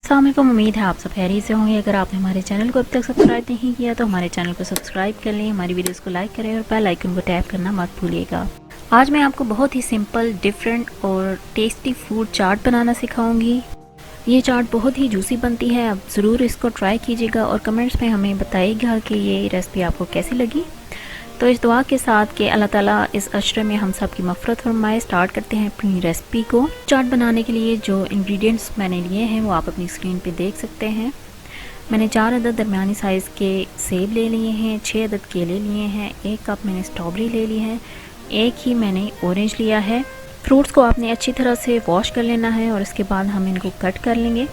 अस्सलाम वालेकुम, उम्मीद है आप सब खैरियत से होंगे। अगर आपने हमारे चैनल को अब तक सब्सक्राइब नहीं किया तो हमारे चैनल को सब्सक्राइब कर लें, हमारी वीडियोस को लाइक करें और बेल आइकन को टैप करना मत भूलिएगा। आज मैं आपको बहुत ही सिंपल, डिफरेंट और टेस्टी फ्रूट चाट बनाना सिखाऊंगी। ये चाट बहुत ही जूसी बनती है, आप ज़रूर इसको ट्राई कीजिएगा और कमेंट्स में हमें बताइएगा कि ये रेसिपी आपको कैसी लगी। तो इस दुआ के साथ कि अल्लाह ताला इस अशरे में हम सब की मग़फ़िरत फरमाए, स्टार्ट करते हैं अपनी रेसिपी को। चाट बनाने के लिए जो इंग्रेडिएंट्स मैंने लिए हैं वो आप अपनी स्क्रीन पे देख सकते हैं। मैंने 4 अदद दरमियानी साइज़ के सेब ले लिए हैं, 6 अदद केले लिए हैं, 1 कप मैंने स्ट्रॉबेरी ले ली है, 1 ही मैंने ऑरेंज लिया है। फ्रूट्स को आपने अच्छी तरह से वॉश कर लेना है और इसके बाद हम इनको कट कर लेंगे।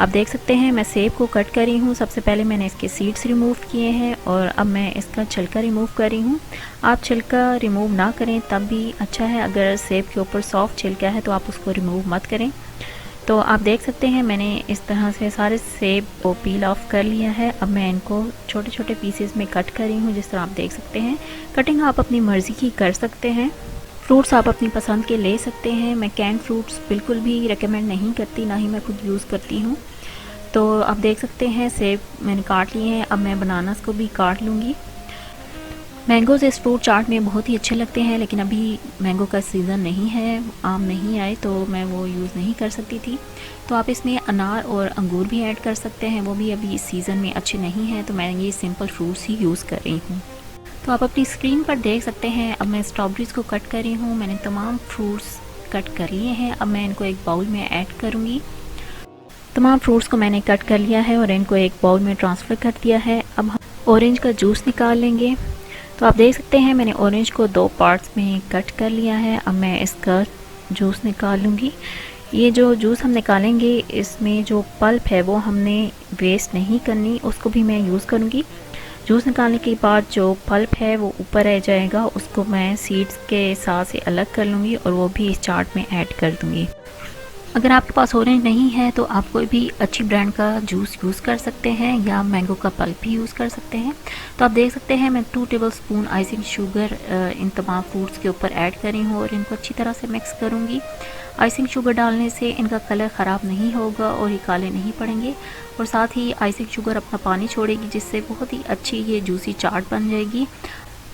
आप देख सकते हैं मैं सेब को कट कर रही हूँ। सबसे पहले मैंने इसके सीड्स रिमूव किए हैं और अब मैं इसका छिलका रिमूव कर रही हूँ। आप छिलका रिमूव ना करें तब भी अच्छा है, अगर सेब के ऊपर सॉफ्ट छिलका है तो आप उसको रिमूव मत करें। तो आप देख सकते हैं मैंने इस तरह से सारे सेब को पील ऑफ कर लिया है। अब मैं इनको छोटे छोटे पीसेस में कट कर रही हूँ, जिस तरह आप देख सकते हैं। कटिंग आप अपनी मर्ज़ी की कर सकते हैं। फ्रूट्स आप अपनी पसंद के ले सकते हैं। मैं कैन फ्रूट्स बिल्कुल भी रेकमेंड नहीं करती, ना ही मैं खुद यूज़ करती हूँ। तो आप देख सकते हैं सेब मैंने काट लिए हैं। अब मैं बनानास को भी काट लूँगी। मैंगोज़ इस फ्रूट चाट में बहुत ही अच्छे लगते हैं, लेकिन अभी मैंगो का सीज़न नहीं है, आम नहीं आए तो मैं वो यूज़ नहीं कर सकती थी। तो आप इसमें अनार और अंगूर भी ऐड कर सकते हैं, वो भी अभी इस सीज़न में अच्छे नहीं हैं, तो मैं ये सिंपल फ्रूट्स ही यूज़ कर रही हूँ। तो आप अपनी स्क्रीन पर देख सकते हैं अब मैं स्ट्रॉबेरीज़ को कट कर रही हूँ। मैंने तमाम फ्रूट्स कट कर लिए हैं। अब मैं इनको एक बाउल में ऐड करूँगी। तमाम फ्रूट्स को मैंने कट कर लिया है और इनको एक बाउल में ट्रांसफ़र कर दिया है। अब हम ऑरेंज का जूस निकाल लेंगे। तो आप देख सकते हैं मैंने ऑरेंज को 2 पार्ट्स में कट कर लिया है। अब मैं इसका जूस निकाल लूँगी। ये जो जूस हम निकालेंगे इसमें जो पल्प है वो हमने वेस्ट नहीं करनी, उसको भी मैं यूज़ करूँगी। जूस निकालने के बाद जो पल्प है वो ऊपर रह जाएगा, उसको मैं सीड्स के साथ से अलग कर लूँगी और वो भी इस चाट में ऐड कर दूँगी। अगर आपके पास ऑरेंज नहीं है तो आप कोई भी अच्छी ब्रांड का जूस यूज़ कर सकते हैं या मैंगो का पल्प भी यूज़ कर सकते हैं। तो आप देख सकते हैं मैं 2 टेबलस्पून आइसिंग शुगर इन तमाम फ्रूट्स के ऊपर ऐड कर रही हूँ और इनको अच्छी तरह से मिक्स करूँगी। आइसिंग शुगर डालने से इनका कलर ख़राब नहीं होगा और ये काले नहीं पड़ेंगे, और साथ ही आइसिंग शुगर अपना पानी छोड़ेगी, जिससे बहुत ही अच्छी ये जूसी चाट बन जाएगी।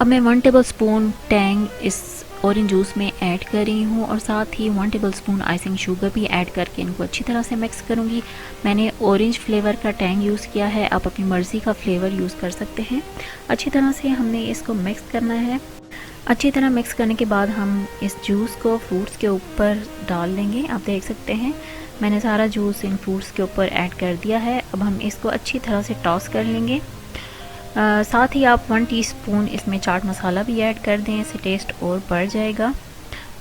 अब मैं 1 टेबलस्पून टैंग इस ऑरेंज जूस में ऐड कर रही हूँ और साथ ही 1 टेबलस्पून आइसिंग शुगर भी ऐड करके इनको अच्छी तरह से मिक्स करूँगी। मैंने ऑरेंज फ्लेवर का टैंग यूज़ किया है, आप अपनी मर्ज़ी का फ्लेवर यूज़ कर सकते हैं। अच्छी तरह से हमने इसको मिक्स करना है। अच्छी तरह मिक्स करने के बाद हम इस जूस को फ्रूट्स के ऊपर डाल देंगे। आप देख सकते हैं मैंने सारा जूस इन फ्रूट्स के ऊपर ऐड कर दिया है। अब हम इसको अच्छी तरह से टॉस कर लेंगे। साथ ही आप 1 टीस्पून इसमें चाट मसाला भी ऐड कर दें, इससे टेस्ट और बढ़ जाएगा।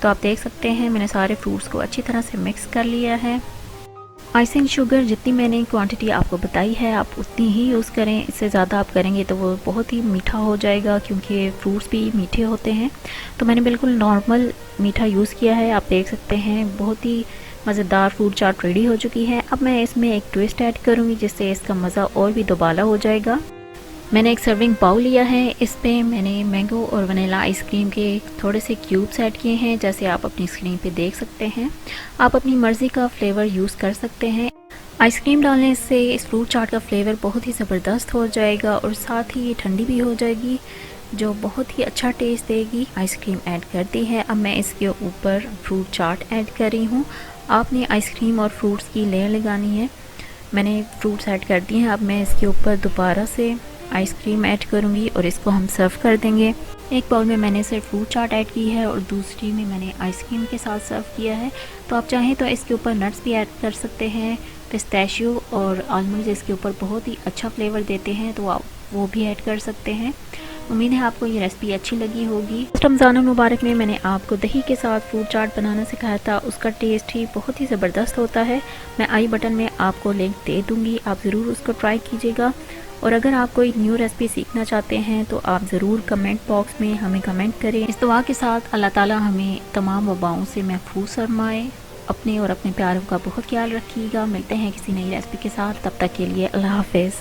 तो आप देख सकते हैं मैंने सारे फ्रूट्स को अच्छी तरह से मिक्स कर लिया है। आइसिंग शुगर जितनी मैंने क्वांटिटी आपको बताई है आप उतनी ही यूज़ करें, इससे ज़्यादा आप करेंगे तो वो बहुत ही मीठा हो जाएगा, क्योंकि फ्रूट्स भी मीठे होते हैं। तो मैंने बिल्कुल नॉर्मल मीठा यूज़ किया है। आप देख सकते हैं बहुत ही मज़ेदार फ्रूट चाट रेडी हो चुकी है। अब मैं इसमें एक ट्विस्ट ऐड करूँगी, जिससे इसका मज़ा और भी दोबाला हो जाएगा। मैंने एक सर्विंग बाउल लिया है, इस पे मैंने मैंगो और वनीला आइसक्रीम के थोड़े से क्यूब्स ऐड किए हैं, जैसे आप अपनी स्क्रीन पे देख सकते हैं। आप अपनी मर्ज़ी का फ्लेवर यूज़ कर सकते हैं। आइसक्रीम डालने से इस फ्रूट चाट का फ्लेवर बहुत ही ज़बरदस्त हो जाएगा और साथ ही ये ठंडी भी हो जाएगी, जो बहुत ही अच्छा टेस्ट देगी। आइसक्रीम ऐड कर दी है। अब मैं इसके ऊपर फ्रूट चाट ऐड कर रही हूँ। आपने आइसक्रीम और फ्रूट्स की लेयर लगानी है। मैंने फ्रूट्स ऐड कर दिए हैं। अब मैं इसके ऊपर दोबारा से आइसक्रीम ऐड करूँगी और इसको हम सर्व कर देंगे। एक बाउल में मैंने सिर्फ फ्रूट चाट ऐड की है और दूसरी में मैंने आइसक्रीम के साथ सर्व किया है। तो आप चाहें तो इसके ऊपर नट्स भी ऐड कर सकते हैं। पिस्ताशियो और आलमंड्स इसके ऊपर बहुत ही अच्छा फ्लेवर देते हैं, तो आप वो भी ऐड कर सकते हैं। उम्मीद है आपको ये रेसिपी अच्छी लगी होगी। रमज़ान मुबारक में मैंने आपको दही के साथ फ्रूट चाट बनाना सिखाया था, उसका टेस्ट ही बहुत ही ज़बरदस्त होता है। मैं आई बटन में आपको लिंक दे दूँगी, आप ज़रूर उसको ट्राई कीजिएगा। और अगर आप कोई न्यू रेसिपी सीखना चाहते हैं तो आप ज़रूर कमेंट बॉक्स में हमें कमेंट करें। इस दुआ के साथ अल्लाह ताला हमें तमाम वबाओं से महफूज फरमाए। अपने और अपने प्यारों का बहुत ख्याल रखिएगा। मिलते हैं किसी नई रेसिपी के साथ, तब तक के लिए अल्लाह हाफ़िज़।